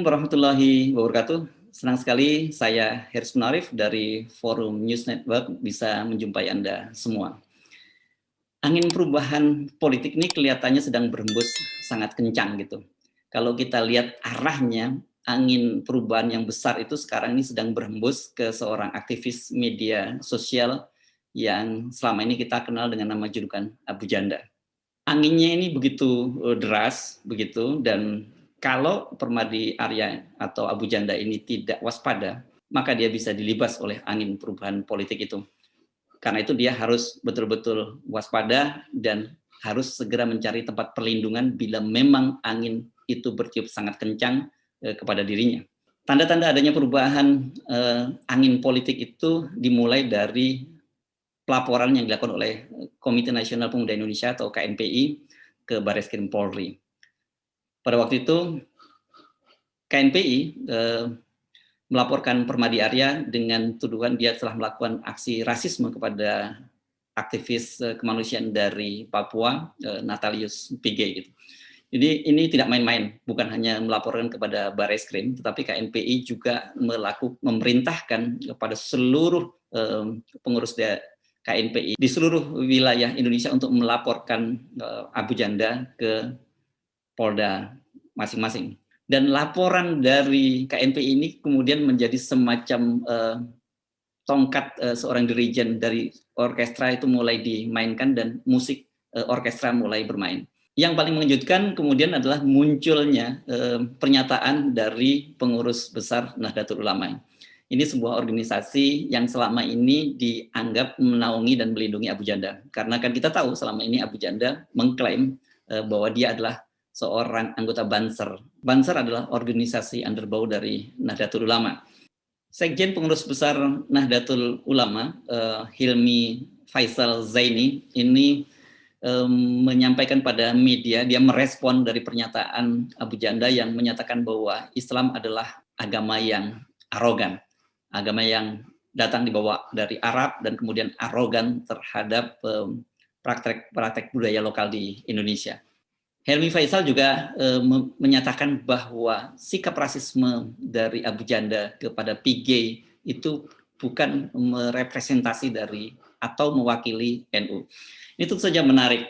warahmatullahi wabarakatuh. Senang sekali saya Heris Munarif dari Forum News Network bisa menjumpai Anda semua. Angin perubahan politik ini kelihatannya sedang berhembus sangat kencang gitu. Kalau kita lihat arahnya, angin perubahan yang besar itu sekarang ini sedang berhembus ke seorang aktivis media sosial yang selama ini kita kenal dengan nama julukan Abu Janda. Anginnya ini begitu deras begitu, dan kalau Permadi Arya atau Abu Janda ini tidak waspada, maka dia bisa dilibas oleh angin perubahan politik itu. Karena itu dia harus betul-betul waspada dan harus segera mencari tempat perlindungan bila memang angin itu bertiup sangat kencang kepada dirinya. Tanda-tanda adanya perubahan angin politik itu dimulai dari pelaporan yang dilakukan oleh Komite Nasional Pemuda Indonesia atau KNPI ke Barreskrim Polri. Pada waktu itu KNPI melaporkan Permadi Arya dengan tuduhan dia telah melakukan aksi rasisme kepada aktivis kemanusiaan dari Papua, Natalius Pige gitu. Jadi ini tidak main-main, bukan hanya melaporkan kepada Barreskrim, tetapi KNPI juga memerintahkan kepada seluruh pengurus KNPI di seluruh wilayah Indonesia untuk melaporkan Abu Janda ke Polda masing-masing. Dan laporan dari KNPI ini kemudian menjadi semacam tongkat seorang dirijen dari orkestra itu mulai dimainkan dan musik orkestra mulai bermain. Yang paling mengejutkan kemudian adalah munculnya pernyataan dari pengurus besar Nahdlatul Ulama. Ini sebuah organisasi yang selama ini dianggap menaungi dan melindungi Abu Janda. Karena kan kita tahu selama ini Abu Janda mengklaim bahwa dia adalah seorang anggota Banser. Banser adalah organisasi underbow dari Nahdlatul Ulama. Sekjen Pengurus Besar Nahdlatul Ulama, Hilmi Faisal Zaini, ini menyampaikan pada media, dia merespon dari pernyataan Abu Janda yang menyatakan bahwa Islam adalah agama yang arogan, agama yang datang dibawa dari Arab dan kemudian arogan terhadap praktek budaya lokal di Indonesia. Helmi Faisal juga menyatakan bahwa sikap rasisme dari Abu Janda kepada Pige itu bukan merepresentasi dari atau mewakili NU. Ini tentu saja menarik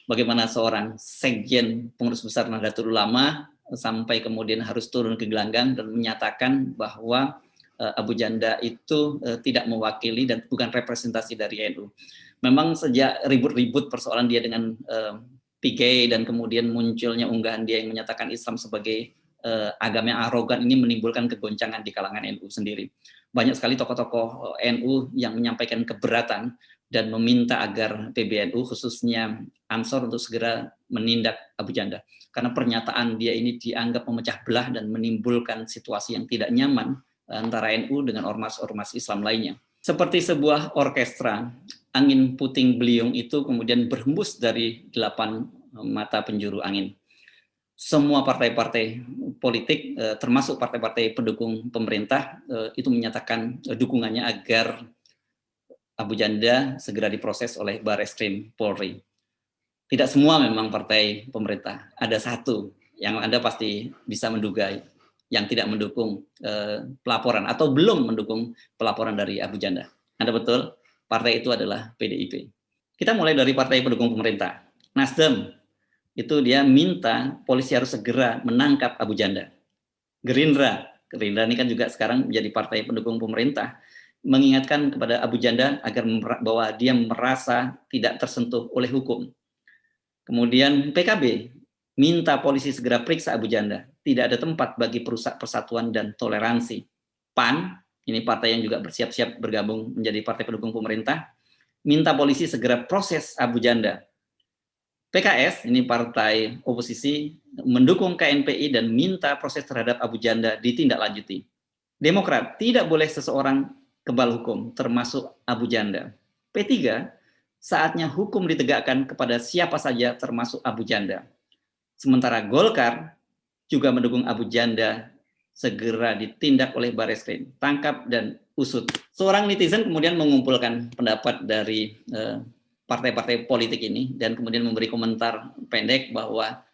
bagaimana seorang sekjen pengurus besar Nahdlatul Ulama sampai kemudian harus turun ke gelanggang dan menyatakan bahwa Abu Janda itu tidak mewakili dan bukan representasi dari NU. Memang sejak ribut-ribut persoalan dia dengan Pige dan kemudian munculnya unggahan dia yang menyatakan Islam sebagai agama yang arogan, ini menimbulkan kegoncangan di kalangan NU sendiri. Banyak sekali tokoh-tokoh NU yang menyampaikan keberatan dan meminta agar PBNU khususnya Ansor untuk segera menindak Abu Janda. Karena pernyataan dia ini dianggap memecah belah dan menimbulkan situasi yang tidak nyaman antara NU dengan ormas-ormas Islam lainnya. Seperti sebuah orkestra, angin puting beliung itu kemudian berhembus dari 8 mata penjuru angin. Semua partai-partai politik, termasuk partai-partai pendukung pemerintah, itu menyatakan dukungannya agar Abu Janda segera diproses oleh Barreskrim Polri. Tidak semua memang partai pemerintah, ada satu yang Anda pasti bisa menduga yang tidak mendukung pelaporan atau belum mendukung pelaporan dari Abu Janda. Anda betul, partai itu adalah PDIP. Kita mulai dari partai pendukung pemerintah. Nasdem, itu dia minta polisi harus segera menangkap Abu Janda. Gerindra ini kan juga sekarang menjadi partai pendukung pemerintah, mengingatkan kepada Abu Janda agar bahwa dia merasa tidak tersentuh oleh hukum. Kemudian PKB minta polisi segera periksa Abu Janda. Tidak ada tempat bagi perusak persatuan dan toleransi. PAN, ini partai yang juga bersiap-siap bergabung menjadi partai pendukung pemerintah, minta polisi segera proses Abu Janda. PKS, ini partai oposisi, mendukung KNPI dan minta proses terhadap Abu Janda ditindaklanjuti. Demokrat, tidak boleh seseorang kebal hukum, termasuk Abu Janda. P3, saatnya hukum ditegakkan kepada siapa saja termasuk Abu Janda. Sementara Golkar juga mendukung Abu Janda segera ditindak oleh Barreskrim, tangkap dan usut. Seorang netizen kemudian mengumpulkan pendapat dari partai-partai politik ini dan kemudian memberi komentar pendek bahwa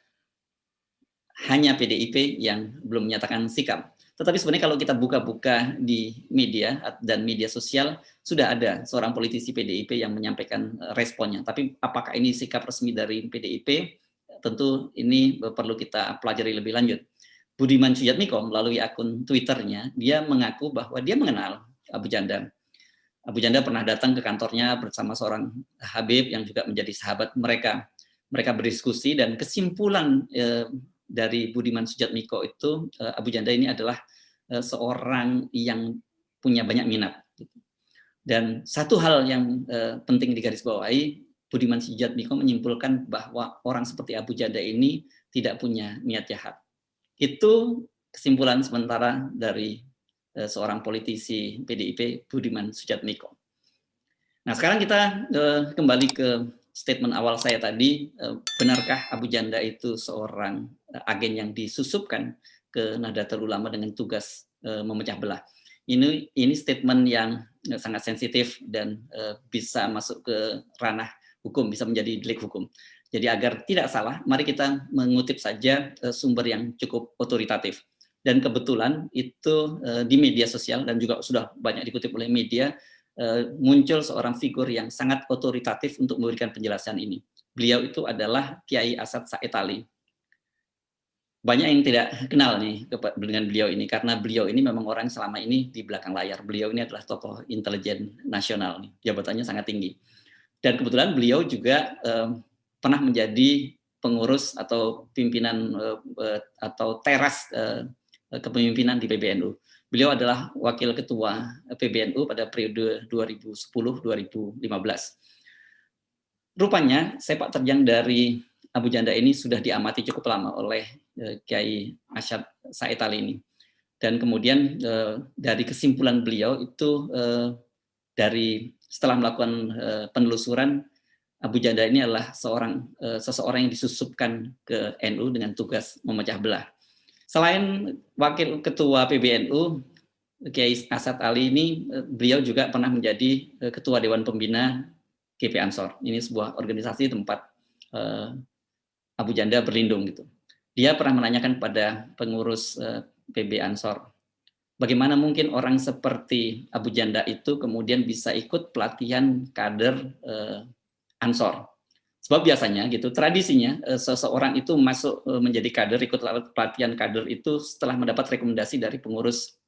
hanya PDIP yang belum menyatakan sikap. Tetapi sebenarnya kalau kita buka-buka di media dan media sosial, sudah ada seorang politisi PDIP yang menyampaikan responnya. Tapi apakah ini sikap resmi dari PDIP? Tentu ini perlu kita pelajari lebih lanjut. Budiman Sujatmiko melalui akun Twitternya, dia mengaku bahwa dia mengenal Abu Janda. Abu Janda pernah datang ke kantornya bersama seorang Habib yang juga menjadi sahabat mereka. Mereka berdiskusi dan kesimpulan dari Budiman Sujatmiko itu Abu Janda ini adalah seorang yang punya banyak minat. Dan satu hal yang penting digarisbawahi, Budiman Sujatmiko menyimpulkan bahwa orang seperti Abu Janda ini tidak punya niat jahat. Itu kesimpulan sementara dari seorang politisi PDIP, Budiman Sujatmiko. Nah, sekarang kita kembali ke statement awal saya tadi, benarkah Abu Janda itu seorang agen yang disusupkan ke Nahdlatul Ulama dengan tugas memecah belah? Ini statement yang sangat sensitif dan bisa masuk ke ranah hukum, bisa menjadi delik hukum. Jadi agar tidak salah, mari kita mengutip saja sumber yang cukup otoritatif. Dan kebetulan itu di media sosial dan juga sudah banyak dikutip oleh media, muncul seorang figur yang sangat otoritatif untuk memberikan penjelasan ini. Beliau itu adalah Kiai Asad Said Ali. Banyak yang tidak kenal nih dengan beliau ini, karena beliau ini memang orang selama ini di belakang layar. Beliau ini adalah tokoh intelijen nasional, jabatannya sangat tinggi. Dan kebetulan beliau juga pernah menjadi pengurus atau pimpinan atau teras kepemimpinan di PBNU. Beliau adalah wakil ketua PBNU pada periode 2010-2015. Rupanya sepak terjang dari Abu Janda ini sudah diamati cukup lama oleh Kiai Asad Said Ali ini. Dan kemudian dari kesimpulan beliau itu dari setelah melakukan penelusuran, Abu Janda ini adalah seseorang yang disusupkan ke NU dengan tugas memecah belah. Selain wakil ketua PBNU, Kiai Asad Ali ini, beliau juga pernah menjadi ketua Dewan Pembina GP Ansor. Ini sebuah organisasi tempat Abu Janda berlindung gitu. Dia pernah menanyakan kepada pengurus PB Ansor, bagaimana mungkin orang seperti Abu Janda itu kemudian bisa ikut pelatihan kader Ansor. Sebab biasanya gitu, tradisinya seseorang itu masuk menjadi kader, ikut pelatihan kader itu setelah mendapat rekomendasi dari pengurus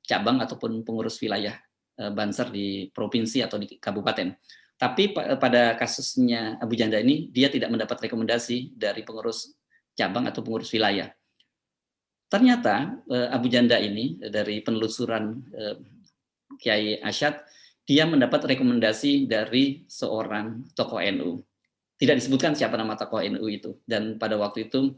cabang ataupun pengurus wilayah Banser di provinsi atau di kabupaten. Tapi pada kasusnya Abu Janda ini, dia tidak mendapat rekomendasi dari pengurus cabang atau pengurus wilayah. Ternyata Abu Janda ini dari penelusuran Kiai Asyad, dia mendapat rekomendasi dari seorang tokoh NU. Tidak disebutkan siapa nama tokoh NU itu. Dan pada waktu itu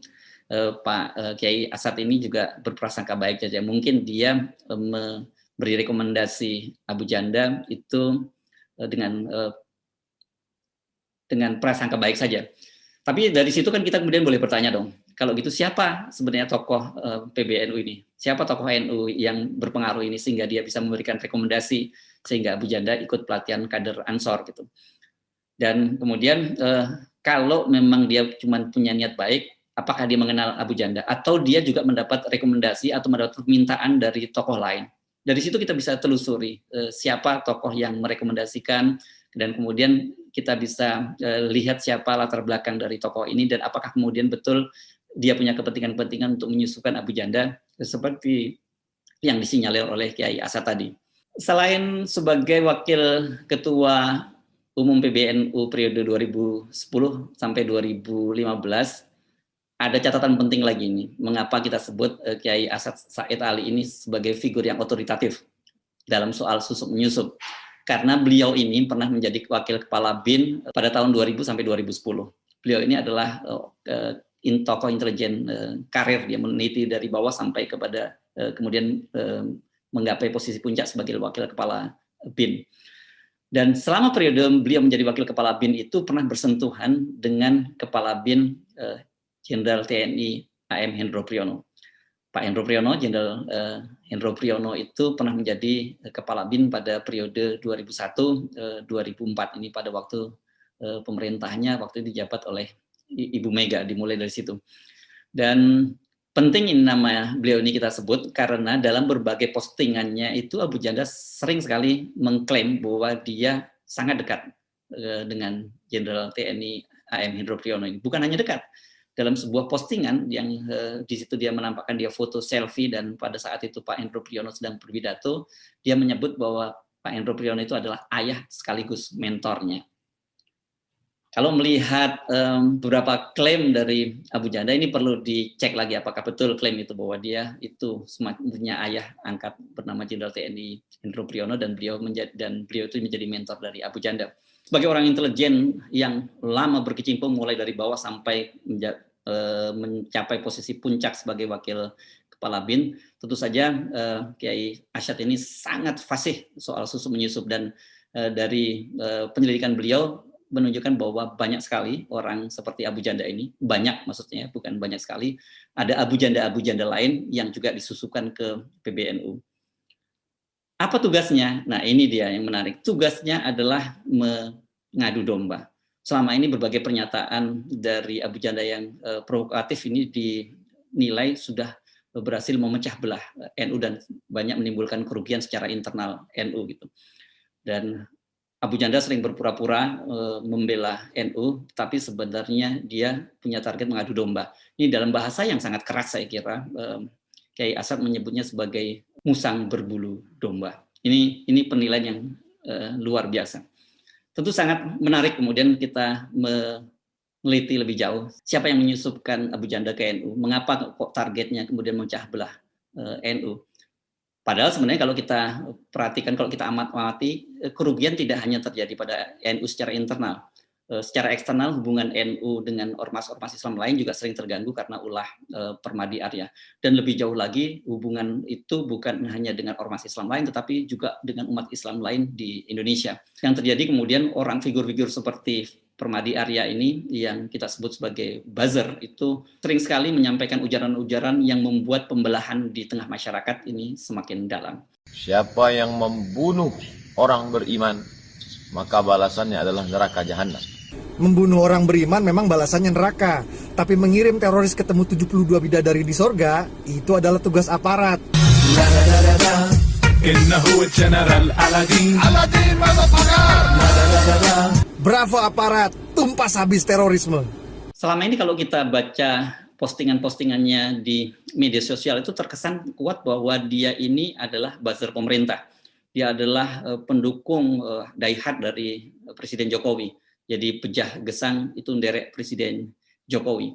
Pak Kiai Asad ini juga berprasangka baik saja. Mungkin dia memberi rekomendasi Abu Janda itu dengan prasangka baik saja. Tapi dari situ kan kita kemudian boleh bertanya dong, kalau gitu siapa sebenarnya tokoh PBNU ini? Siapa tokoh NU yang berpengaruh ini sehingga dia bisa memberikan rekomendasi sehingga Abu Janda ikut pelatihan kader Ansor gitu. Dan kemudian kalau memang dia cuma punya niat baik, apakah dia mengenal Abu Janda atau dia juga mendapat rekomendasi atau mendapat permintaan dari tokoh lain? Dari situ kita bisa telusuri siapa tokoh yang merekomendasikan, dan kemudian kita bisa lihat siapa latar belakang dari tokoh ini dan apakah kemudian betul dia punya kepentingan-kepentingan untuk menyusukan Abu Janda seperti yang disinyalir oleh Kiai Asad tadi. Selain sebagai wakil ketua umum PBNU periode 2010 sampai 2015, ada catatan penting lagi nih. Mengapa kita sebut Kiai Asad Said Ali ini sebagai figur yang otoritatif dalam soal susup-menyusup? Karena beliau ini pernah menjadi wakil kepala BIN pada tahun 2000 sampai 2010. Beliau ini adalah tokoh intelijen karir, dia meneliti dari bawah sampai kepada kemudian menggapai posisi puncak sebagai wakil kepala BIN. Dan selama periode beliau menjadi wakil kepala BIN itu pernah bersentuhan dengan kepala BIN Jenderal TNI AM Hendro Priyono. Pak Hendro Priyono, Jenderal Hendro Priyono itu pernah menjadi kepala BIN pada periode 2001-2004 ini pada waktu pemerintahnya waktu itu dijabat oleh Ibu Mega, dimulai dari situ. Dan penting ini nama beliau ini kita sebut karena dalam berbagai postingannya itu Abu Janda sering sekali mengklaim bahwa dia sangat dekat dengan Jenderal TNI AM Hendro Priyono ini. Bukan hanya dekat, dalam sebuah postingan yang di situ dia menampakkan dia foto selfie dan pada saat itu Pak Hendro Priyono sedang berpidato, dia menyebut bahwa Pak Hendro Priyono itu adalah ayah sekaligus mentornya. Kalau melihat beberapa klaim dari Abu Janda ini perlu dicek lagi apakah betul klaim itu bahwa dia itu punya ayah angkat bernama Jenderal TNI Hendro Priyono dan beliau itu menjadi mentor dari Abu Janda. Sebagai orang intelijen yang lama berkecimpung mulai dari bawah sampai mencapai posisi puncak sebagai wakil kepala BIN, tentu saja Kiai Asyad ini sangat fasih soal susuk menyusup dan dari penyelidikan beliau menunjukkan bahwa banyak sekali orang seperti Abu Janda ini, banyak maksudnya, bukan banyak sekali, ada Abu Janda lain yang juga disusupkan ke PBNU. Apa tugasnya? Nah ini dia yang menarik, tugasnya adalah mengadu domba. Selama ini berbagai pernyataan dari Abu Janda yang provokatif ini dinilai sudah berhasil memecah belah NU dan banyak menimbulkan kerugian secara internal NU gitu. Dan Abu Janda sering berpura-pura membela NU, tapi sebenarnya dia punya target mengadu domba. Ini dalam bahasa yang sangat keras saya kira. Kiai Asyad menyebutnya sebagai musang berbulu domba. Ini penilaian yang luar biasa. Tentu sangat menarik kemudian kita meneliti lebih jauh siapa yang menyusupkan Abu Janda ke NU, mengapa kok targetnya kemudian memecah belah NU. Padahal sebenarnya kalau kita perhatikan, kalau kita amati, kerugian tidak hanya terjadi pada NU secara internal. Secara eksternal hubungan NU dengan ormas-ormas Islam lain juga sering terganggu karena ulah Permadi Arya. Dan lebih jauh lagi hubungan itu bukan hanya dengan ormas Islam lain tetapi juga dengan umat Islam lain di Indonesia. Yang terjadi kemudian orang figur-figur seperti Permadi Arya ini yang kita sebut sebagai buzzer itu sering sekali menyampaikan ujaran-ujaran yang membuat pembelahan di tengah masyarakat ini semakin dalam. Siapa yang membunuh orang beriman, maka balasannya adalah neraka jahanam. Membunuh orang beriman memang balasannya neraka, tapi mengirim teroris ketemu 72 bidadari di sorga, itu adalah tugas aparat. Bravo aparat, tumpas habis terorisme. Selama ini kalau kita baca postingan-postingannya di media sosial itu terkesan kuat bahwa dia ini adalah buzzer pemerintah. Dia adalah pendukung diehard dari Presiden Jokowi. Jadi pejah gesang itu nderek Presiden Jokowi.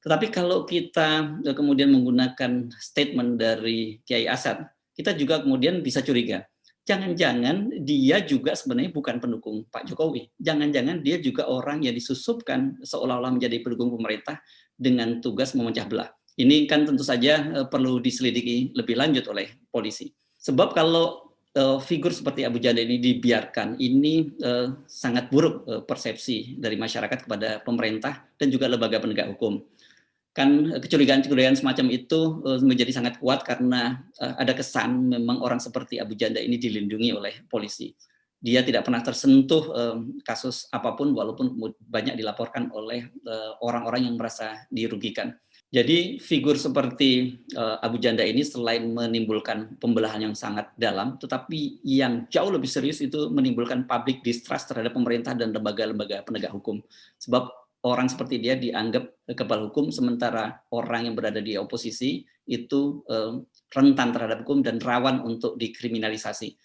Tetapi kalau kita kemudian menggunakan statement dari Kiai Asyad, kita juga kemudian bisa curiga. Jangan-jangan dia juga sebenarnya bukan pendukung Pak Jokowi. Jangan-jangan dia juga orang yang disusupkan seolah-olah menjadi pendukung pemerintah dengan tugas memecah belah. Ini kan tentu saja perlu diselidiki lebih lanjut oleh polisi. Sebab kalau figur seperti Abu Janda ini dibiarkan, ini sangat buruk persepsi dari masyarakat kepada pemerintah dan juga lembaga penegak hukum. Kan kecurigaan-kecurigaan semacam itu menjadi sangat kuat karena ada kesan memang orang seperti Abu Janda ini dilindungi oleh polisi. Dia tidak pernah tersentuh kasus apapun walaupun banyak dilaporkan oleh orang-orang yang merasa dirugikan. Jadi figur seperti Abu Janda ini selain menimbulkan pembelahan yang sangat dalam, tetapi yang jauh lebih serius itu menimbulkan public distrust terhadap pemerintah dan lembaga-lembaga penegak hukum. Sebab orang seperti dia dianggap kebal hukum, sementara orang yang berada di oposisi itu rentan terhadap hukum dan rawan untuk dikriminalisasi.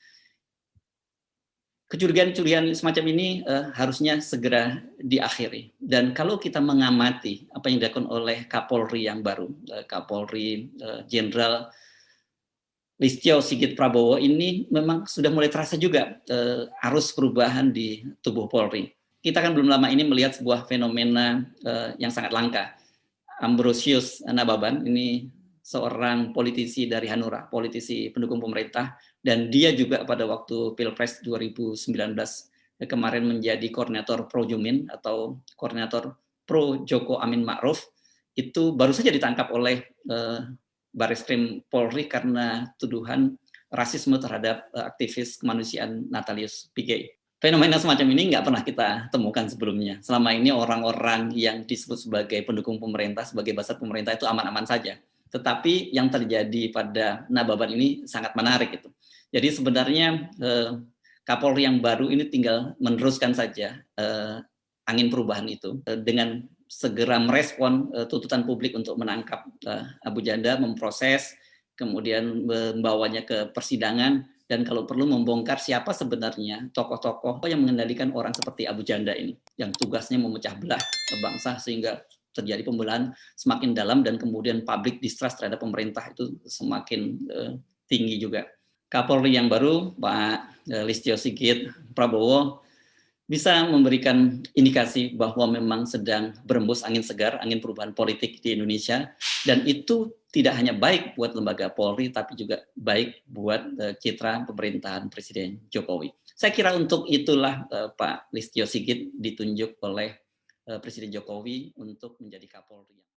Kecurigaan-kecurigaan semacam ini harusnya segera diakhiri. Dan kalau kita mengamati apa yang dilakukan oleh Kapolri yang baru, Kapolri Jenderal Listio Sigit Prabowo ini memang sudah mulai terasa juga arus perubahan di tubuh Polri. Kita kan belum lama ini melihat sebuah fenomena yang sangat langka. Ambrosius Nababan ini seorang politisi dari Hanura, politisi pendukung pemerintah, dan dia juga pada waktu Pilpres 2019 kemarin menjadi koordinator Pro Jumin atau koordinator Pro Joko Amin Ma'ruf, itu baru saja ditangkap oleh Bareskrim Polri karena tuduhan rasisme terhadap aktivis kemanusiaan Natalius Pigai. Fenomena semacam ini nggak pernah kita temukan sebelumnya. Selama ini orang-orang yang disebut sebagai pendukung pemerintah, sebagai basar pemerintah itu aman-aman saja. Tetapi yang terjadi pada Nababan ini sangat menarik itu. Jadi sebenarnya Kapolri yang baru ini tinggal meneruskan saja angin perubahan itu dengan segera merespon tuntutan publik untuk menangkap Abu Janda, memproses, kemudian membawanya ke persidangan, dan kalau perlu membongkar siapa sebenarnya tokoh-tokoh yang mengendalikan orang seperti Abu Janda ini, yang tugasnya memecah belah bangsa sehingga terjadi pembelahan semakin dalam dan kemudian public distrust terhadap pemerintah itu semakin tinggi juga. Kapolri yang baru, Pak Listio Sigit Prabowo, bisa memberikan indikasi bahwa memang sedang berembus angin segar, angin perubahan politik di Indonesia, dan itu tidak hanya baik buat lembaga Polri, tapi juga baik buat citra pemerintahan Presiden Jokowi. Saya kira untuk itulah Pak Listio Sigit ditunjuk oleh Presiden Jokowi untuk menjadi Kapolri.